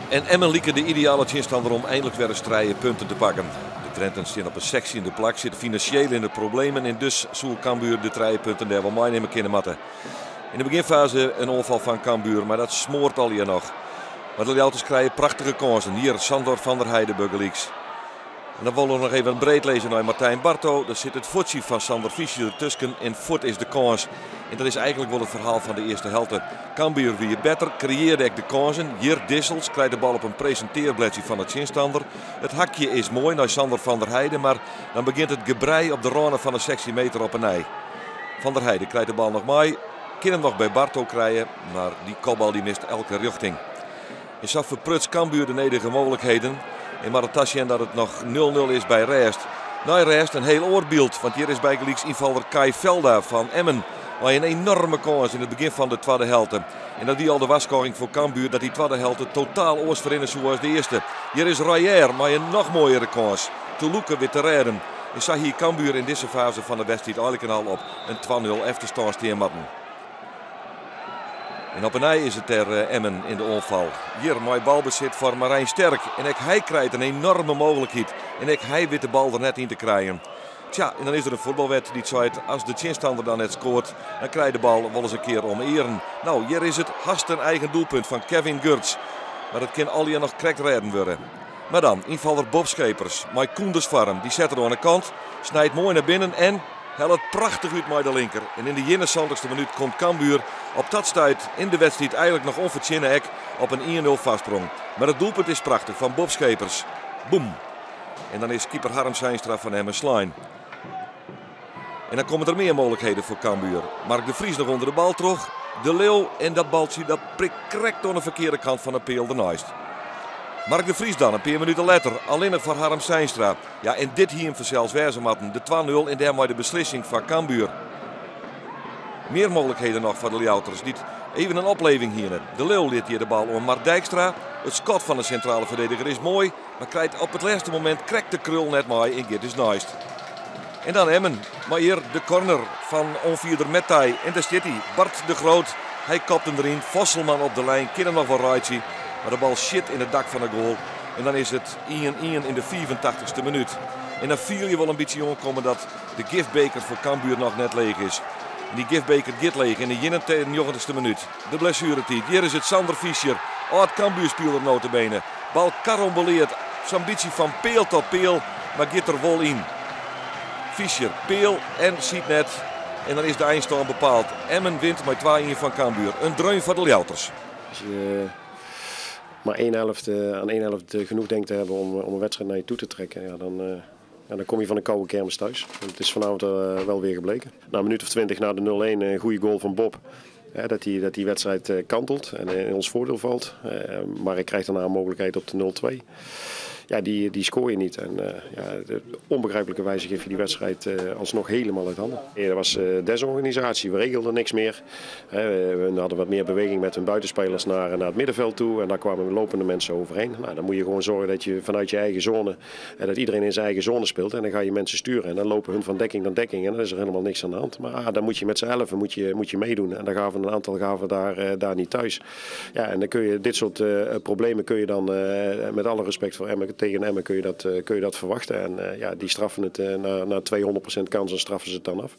En Emmen lieken de ideale tegenstander om eindelijk weer eens strijden punten te pakken. De Drenten staan op een sectie in de plak, zitten financieel in de problemen en dus zal Cambuur de 3 punten daar wel meenemen kunnen matten. In de beginfase een onval van Cambuur, maar dat smoort al hier nog. Maar de Ljouters krijgen prachtige kansen. Hier Sandor van der Heijden Buggelix. En dan willen we nog even breed lezen naar Martijn Barto. Daar zit het voetje van Sander Fischer ertussen en voet is de kans. En dat is eigenlijk wel het verhaal van de eerste helft. Cambuur weer beter, creëerde ik de kansen. Hier Dissels krijgt de bal op een presenteerbladje van het zinstander. Het hakje is mooi naar Sander van der Heijden, maar dan begint het gebrei op de ronen van een sectiemeter op een ei. Van der Heijden krijgt de bal nog mee. Kan hem nog bij Barto krijgen, maar die kopbal die mist elke richting. In zo verprutst Cambuur de nederige mogelijkheden. En maar het tasje dat het nog 0-0 is bij Rest. Na Rest een heel oorbeeld, want hier is bij Gelieks invaller Kai Velda van Emmen. Maar een enorme kans in het begin van de tweede helft. En dat die al de waarschuwing voor Cambuur dat die tweede helft totaal oors verinnen zoals de eerste. Hier is Rayer, maar een nog mooiere kans. Toulouke weer te redden. En zag hier Cambuur in deze fase van de wedstrijd eigenlijk al op een 2-0 achterstand steenmatten. En op een ei is het er Emmen in de onval. Hier mooi balbezit voor Marijn Sterk. En ook hij krijgt een enorme mogelijkheid. En ook hij weet de bal er net in te krijgen. Tja, en dan is er een voetbalwet die zegt, als de tegenstander dan net scoort, dan krijgt de bal wel eens een keer om eren. Nou, hier is het haast een eigen doelpunt van Kevin Gurts. Maar dat kan al hier nog correct redden worden. Maar dan, invaller Bob Schepers, Mike Koenders farm, die zet er aan de kant, snijdt mooi naar binnen en helpt het prachtig uit met de linker. En in de 71ste minuut komt Cambuur op dat stuit in de wedstrijd eigenlijk nog onverzinnen hek op een 1-0 vastsprong. Maar het doelpunt is prachtig van Bob Schepers. Boom. En dan is keeper Harm Seinstra van Emmen Slijn. En dan komen er meer mogelijkheden voor Cambuur. Mark de Vries nog onder de bal terug. De Leeuw en dat baltje dat prikt correct aan de verkeerde kant van de peel de Nijst. Mark de Vries dan, een paar minuten later, alleen nog voor Harm Seinstra. Ja, en dit hier voor zelfs Werzematten, de 2-0 en daarmee de beslissing van Cambuur. Meer mogelijkheden nog voor de Ljouters. Niet even een opleving hier. De Leeuw liet hier de bal om Mark Dijkstra. Het schot van de centrale verdediger is mooi, maar krijgt op het laatste moment krekt de krul net mee in Git is Nijst. En dan Emmen, maar hier de corner van onvierder Mettij. En daar zit hij, Bart de Groot. Hij kapt hem erin, Vosselman op de lijn, kan hem nog wel rijtje. Maar de bal shit in het dak van de goal. En dan is het 1-1 in de 84ste minuut. En dan viel je wel een beetje omkomen dat de giftbeker voor Cambuur nog net leeg is. En die giftbeker gaat leeg in de 91ste minuut. De blessuretijd. Hier is het Sander Fischer. Oh, het Cambuur speelde notabene. Bal karamboleert. Zijn ambitie van peel tot peel. Maar gaat er wel in. Fischer, peel en ziet net. En dan is de eindstand bepaald. Emmen wint met 2-1 van Cambuur. Een dreun voor de Ljouters. Als je maar aan één helft genoeg denkt te hebben om een wedstrijd naar je toe te trekken, ja, dan kom je van een koude kermis thuis. En het is vanavond wel weer gebleken. Na een minuut of 20 na de 0-1 een goede goal van Bob. Dat die wedstrijd kantelt en in ons voordeel valt. Maar hij krijgt daarna een mogelijkheid op de 0-2. Ja, die scoor je niet. En op onbegrijpelijke wijze geef je die wedstrijd alsnog helemaal uit handen. Eerder was desorganisatie, we regelden niks meer. We hadden wat meer beweging met hun buitenspelers naar het middenveld toe. En daar kwamen lopende mensen overheen. Nou, dan moet je gewoon zorgen dat je vanuit je eigen zone, dat iedereen in zijn eigen zone speelt. En dan ga je mensen sturen. En dan lopen hun van dekking naar dekking. En dan is er helemaal niks aan de hand. Maar dan moet je met z'n 11 moet je meedoen. En dan gaven een aantal daar niet thuis. Ja, en dan kun je dit soort problemen kun je dan met alle respect voor Emmen. Tegen Emmen kun je dat verwachten. En die straffen het na 200% kans en straffen ze het dan af.